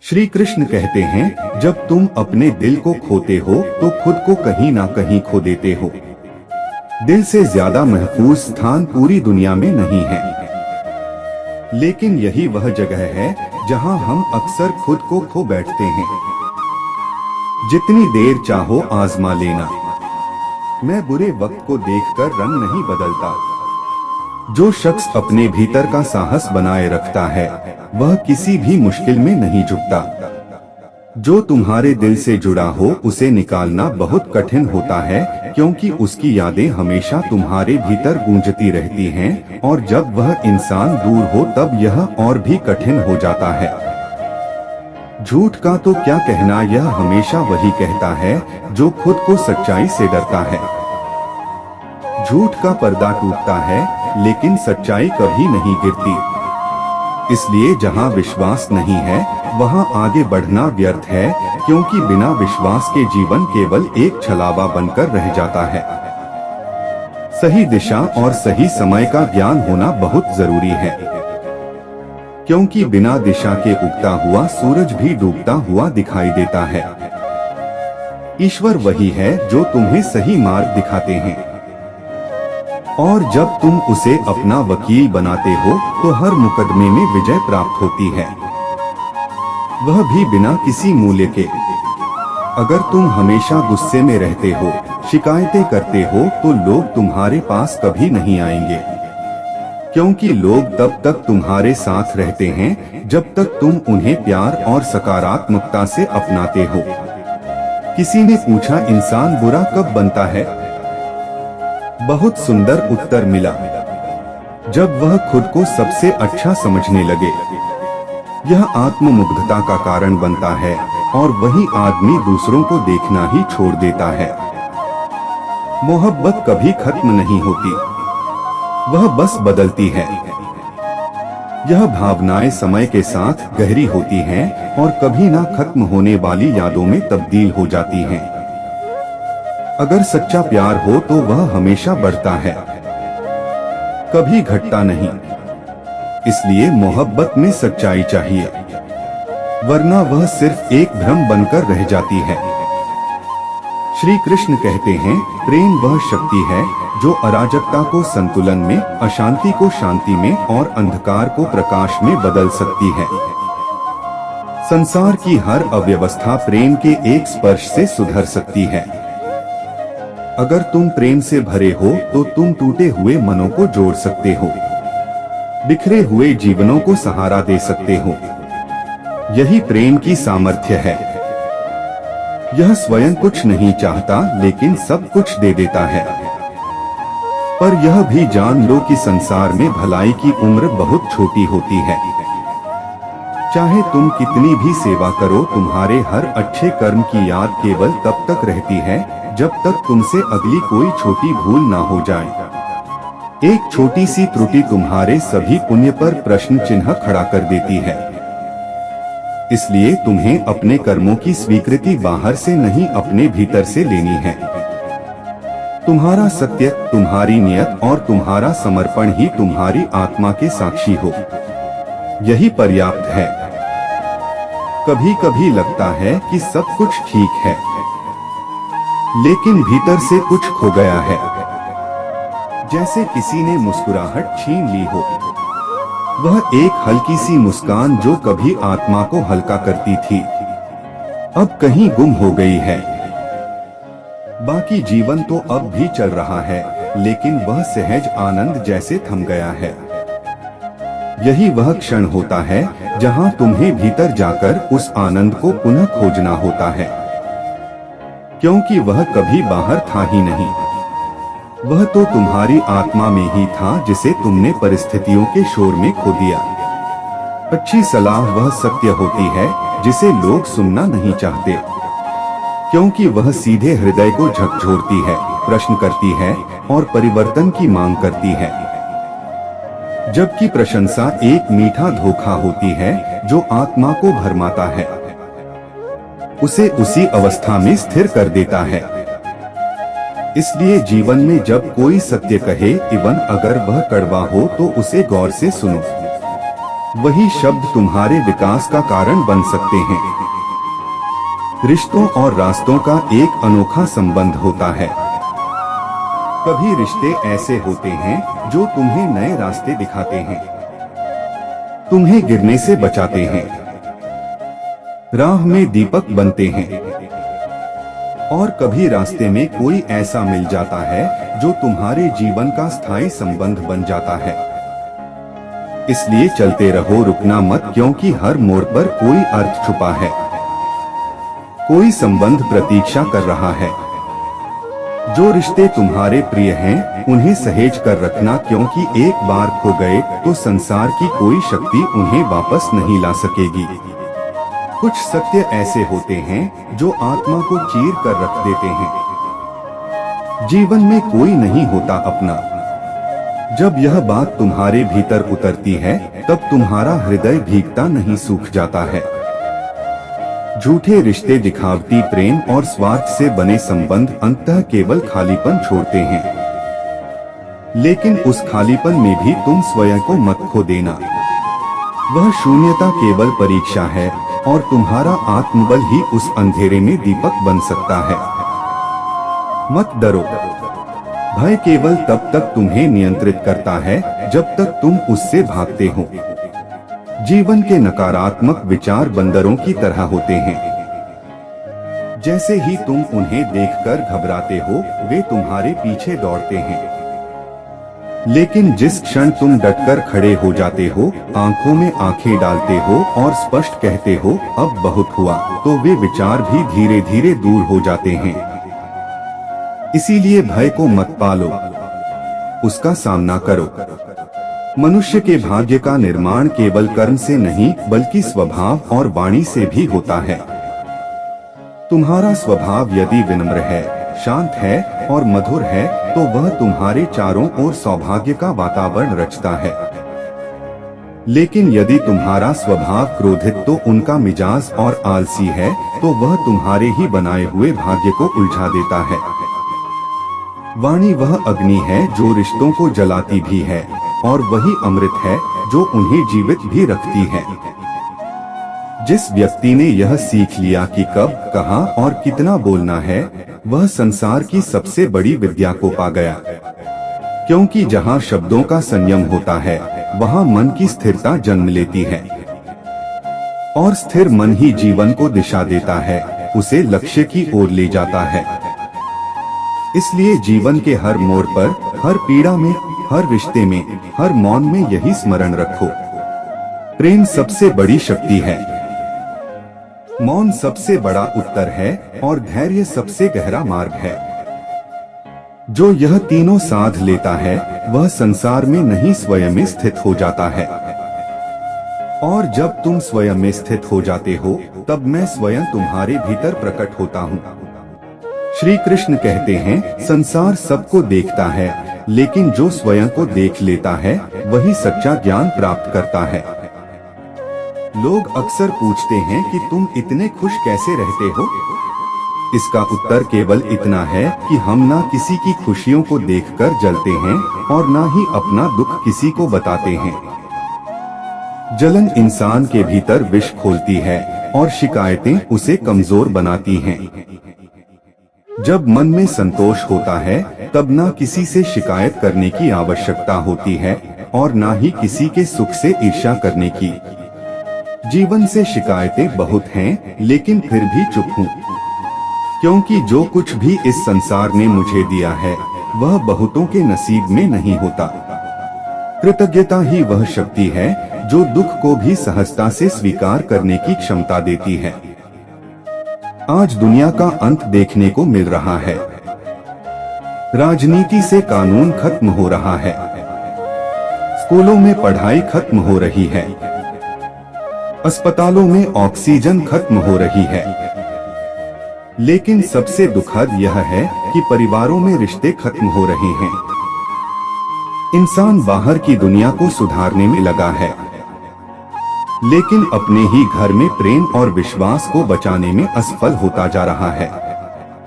श्री कृष्ण कहते हैं, जब तुम अपने दिल को खोते हो तो खुद को कहीं ना कहीं खो देते हो। दिल से ज्यादा महफूज स्थान पूरी दुनिया में नहीं है, लेकिन यही वह जगह है जहां हम अक्सर खुद को खो बैठते हैं। जितनी देर चाहो आजमा लेना, मैं बुरे वक्त को देखकर रंग नहीं बदलता। जो शख्स अपने भीतर का साहस बनाए रखता है वह किसी भी मुश्किल में नहीं झुकता। जो तुम्हारे दिल से जुड़ा हो उसे निकालना बहुत कठिन होता है, क्योंकि उसकी यादें हमेशा तुम्हारे भीतर गूंजती रहती हैं, और जब वह इंसान दूर हो तब यह और भी कठिन हो जाता है। झूठ का तो क्या कहना, यह हमेशा वही कहता है जो खुद को सच्चाई से डरता है। झूठ का पर्दा टूटता है लेकिन सच्चाई कभी नहीं गिरती। इसलिए जहां विश्वास नहीं है वहां आगे बढ़ना व्यर्थ है, क्योंकि बिना विश्वास के जीवन केवल एक छलावा बनकर रह जाता है। सही दिशा और सही समय का ज्ञान होना बहुत जरूरी है, क्योंकि बिना दिशा के उगता हुआ सूरज भी डूबता हुआ दिखाई देता है। ईश्वर वही है जो तुम्हें सही मार्ग दिखाते हैं, और जब तुम उसे अपना वकील बनाते हो तो हर मुकदमे में विजय प्राप्त होती है, वह भी बिना किसी मूल्य के। अगर तुम हमेशा गुस्से में रहते हो, शिकायतें करते हो, तो लोग तुम्हारे पास कभी नहीं आएंगे, क्योंकि लोग तब तक तुम्हारे साथ रहते हैं जब तक तुम उन्हें प्यार और सकारात्मकता से अपनाते हो। किसी ने पूछा, इंसान बुरा कब बनता है? बहुत सुंदर उत्तर मिला, जब वह खुद को सबसे अच्छा समझने लगे। यह आत्ममुग्धता का कारण बनता है, और वही आदमी दूसरों को देखना ही छोड़ देता है। मोहब्बत कभी खत्म नहीं होती, वह बस बदलती है। यह भावनाएं समय के साथ गहरी होती हैं और कभी ना खत्म होने वाली यादों में तब्दील हो जाती हैं। अगर सच्चा प्यार हो तो वह हमेशा बढ़ता है, कभी घटता नहीं। इसलिए मोहब्बत में सच्चाई चाहिए, वरना वह सिर्फ एक भ्रम बनकर रह जाती है। श्री कृष्ण कहते हैं, प्रेम वह शक्ति है जो अराजकता को संतुलन में, अशांति को शांति में और अंधकार को प्रकाश में बदल सकती है। संसार की हर अव्यवस्था प्रेम के एक स्पर्श से सुधर सकती है। अगर तुम प्रेम से भरे हो तो तुम टूटे हुए मनों को जोड़ सकते हो, बिखरे हुए जीवनों को सहारा दे सकते हो। यही प्रेम की सामर्थ्य है। यह स्वयं कुछ नहीं चाहता लेकिन सब कुछ दे देता है। पर यह भी जान लो कि संसार में भलाई की उम्र बहुत छोटी होती है। चाहे तुम कितनी भी सेवा करो, तुम्हारे हर अच्छे कर्म की याद केवल तब तक रहती है जब तक तुमसे अगली कोई छोटी भूल ना हो जाए। एक छोटी सी त्रुटि तुम्हारे सभी पुण्य पर प्रश्न चिन्ह खड़ा कर देती है। इसलिए तुम्हें अपने कर्मों की स्वीकृति बाहर से नहीं, अपने भीतर से लेनी है। तुम्हारा सत्य, तुम्हारी नियत और तुम्हारा समर्पण ही तुम्हारी आत्मा के साक्षी हो, यही पर्याप्त है। कभी कभी लगता है कि सब कुछ ठीक है, लेकिन भीतर से कुछ खो गया है, जैसे किसी ने मुस्कुराहट छीन ली हो। वह एक हल्की सी मुस्कान जो कभी आत्मा को हल्का करती थी, अब कहीं गुम हो गई है। बाकी जीवन तो अब भी चल रहा है, लेकिन वह सहज आनंद जैसे थम गया है। यही वह क्षण होता है जहां तुम्हें भीतर जाकर उस आनंद को पुनः खोजना होता है, क्योंकि वह कभी बाहर था ही नहीं। वह तो तुम्हारी आत्मा में ही था जिसे तुमने परिस्थितियों के शोर में खो दिया। अच्छी सलाह वह सत्य होती है जिसे लोग सुनना नहीं चाहते, क्योंकि वह सीधे हृदय को झकझोरती है, प्रश्न करती है और परिवर्तन की मांग करती है। जबकि प्रशंसा एक मीठा धोखा होती है जो आत्मा को भरमाता है, उसे उसी अवस्था में स्थिर कर देता है। इसलिए जीवन में जब कोई सत्य कहे, इवन अगर वह कड़वा हो, तो उसे गौर से सुनो। वही शब्द तुम्हारे विकास का कारण बन सकते हैं। रिश्तों और रास्तों का एक अनोखा संबंध होता है। कभी रिश्ते ऐसे होते हैं जो तुम्हें नए रास्ते दिखाते हैं, तुम्हें गिरने से बचाते हैं, राह में दीपक बनते हैं। और कभी रास्ते में कोई ऐसा मिल जाता है जो तुम्हारे जीवन का स्थायी संबंध बन जाता है। इसलिए चलते रहो, रुकना मत, क्योंकि हर मोड़ पर कोई अर्थ छुपा है, कोई संबंध प्रतीक्षा कर रहा है। जो रिश्ते तुम्हारे प्रिय हैं, उन्हें सहेज कर रखना, क्योंकि एक बार खो गए तो संसार की कोई शक्ति उन्हें वापस नहीं ला सकेगी। कुछ सत्य ऐसे होते हैं जो आत्मा को चीर कर रख देते हैं। जीवन में कोई नहीं होता अपना। जब यह बात तुम्हारे भीतर उतरती है, तब तुम्हारा हृदय भीगता नहीं, सूख जाता है। झूठे रिश्ते, दिखावटी प्रेम और स्वार्थ से बने संबंध अंततः केवल खालीपन छोड़ते हैं। लेकिन उस खालीपन में भी तुम स्वयं को मत खो देना। वह शून्यता केवल परीक्षा है और तुम्हारा आत्मबल ही उस अंधेरे में दीपक बन सकता है। मत डरो। भय केवल तब तक तुम्हें नियंत्रित करता है जब तक तुम उससे भागते हो। जीवन के नकारात्मक विचार बंदरों की तरह होते हैं। जैसे ही तुम उन्हें देखकर घबराते हो, वे तुम्हारे पीछे दौड़ते हैं। लेकिन जिस क्षण तुम डटकर खड़े हो जाते हो, आंखों में आंखें डालते हो और स्पष्ट कहते हो अब बहुत हुआ, तो वे विचार भी धीरे धीरे दूर हो जाते हैं। इसीलिए भय को मत पालो, उसका सामना करो। मनुष्य के भाग्य का निर्माण केवल कर्म से नहीं, बल्कि स्वभाव और वाणी से भी होता है। तुम्हारा स्वभाव यदि विनम्र है, शांत है और मधुर है, तो वह तुम्हारे चारों ओर सौभाग्य का वातावरण रचता है। लेकिन यदि तुम्हारा स्वभाव क्रोधित, तो उनका मिजाज और आलसी है, तो वह तुम्हारे ही बनाए हुए भाग्य को उलझा देता है। वाणी वह अग्नि है जो रिश्तों को जलाती भी है, और वही अमृत है जो उन्हें जीवित भी रखती है। जिस व्यक्ति ने यह सीख लिया कि कब, कहां और कितना बोलना है, वह संसार की सबसे बड़ी विद्या को पा गया। क्योंकि जहां शब्दों का संयम होता है, वहां मन की स्थिरता जन्म लेती है। और स्थिर मन ही जीवन को दिशा देता है, उसे लक्ष्य की ओर ले जाता है। इसलिए जीवन के हर मोड़ पर, हर पीड़ा में, हर रिश्ते में, हर मौन में यही स्मरण रखो, प्रेम सबसे बड़ी शक्ति है, मौन सबसे बड़ा उत्तर है और धैर्य सबसे गहरा मार्ग है। जो यह तीनों साध लेता है, वह संसार में नहीं स्वयं में स्थित हो जाता है। और जब तुम स्वयं में स्थित हो जाते हो, तब मैं स्वयं तुम्हारे भीतर प्रकट होता हूँ। श्री कृष्ण कहते हैं, संसार सबको देखता है, लेकिन जो स्वयं को देख लेता है, वही सच्चा ज्ञान प्राप्त करता है। लोग अक्सर पूछते हैं कि तुम इतने खुश कैसे रहते हो? इसका उत्तर केवल इतना है कि हम ना किसी की खुशियों को देखकर जलते हैं और ना ही अपना दुख किसी को बताते हैं। जलन इंसान के भीतर विष खोलती है और शिकायतें उसे कमजोर बनाती हैं। जब मन में संतोष होता है, तब ना किसी से शिकायत करने की आवश्यकता होती है और ना ही किसी के सुख से ईर्ष्या करने की। जीवन से शिकायतें बहुत हैं, लेकिन फिर भी चुप हूँ, क्योंकि जो कुछ भी इस संसार ने मुझे दिया है, वह बहुतों के नसीब में नहीं होता। कृतज्ञता ही वह शक्ति है जो दुख को भी सहजता से स्वीकार करने की क्षमता देती है। आज दुनिया का अंत देखने को मिल रहा है। राजनीति से कानून खत्म हो रहा है, स्कूलों में पढ़ाई खत्म हो रही है, अस्पतालों में ऑक्सीजन खत्म हो रही है। लेकिन सबसे दुखद यह है कि परिवारों में रिश्ते खत्म हो रहे हैं। इंसान बाहर की दुनिया को सुधारने में लगा है, लेकिन अपने ही घर में प्रेम और विश्वास को बचाने में असफल होता जा रहा है।